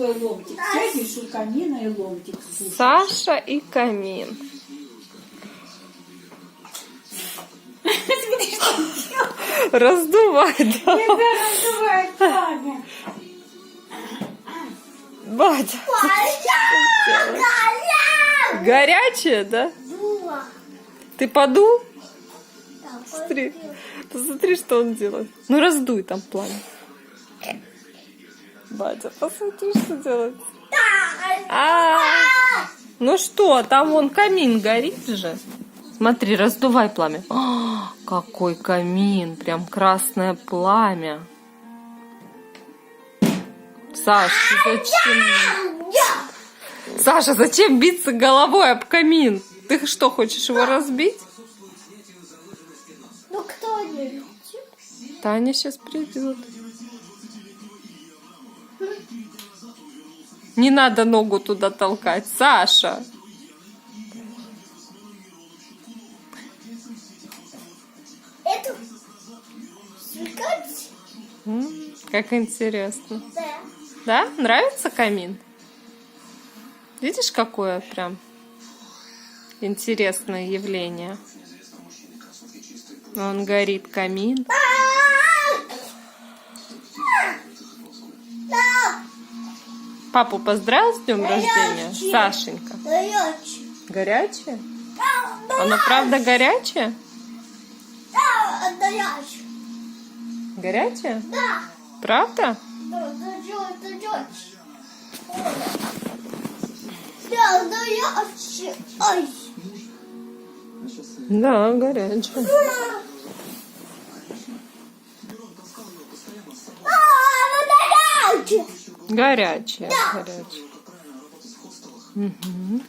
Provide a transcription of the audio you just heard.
свой ломтик, сядешь у камина и ломтик сушишь. Саша и камин. Смотри, что он делает. Раздувает, да? Это раздувает пламя. Батя. Горячее, да? Ты подул? Смотри. Посмотри, что он делает. Ну, раздуй там пламя. Батя, посмотри, что делает. Ну что, там вон камин горит же. Смотри, раздувай пламя. Какой камин, прям красное пламя. Саша, зачем? Саша, зачем биться головой об камин? Ты что, хочешь его разбить? Ну кто не летит? Таня сейчас придет. Не надо ногу туда толкать, Саша. Это свекать? Как интересно. Да. Да? Нравится камин? Видишь, какое прям интересное явление? Он горит, камин. Папу поздравил с днем рождения? Сашенька. Горячий. Горячее? Оно правда горячее? Да, горячий. Горячее? Да. Правда? Да, горячий. Да, горячий. Ой. Да, горячее. Горячий. Горячее, горячее. Угу.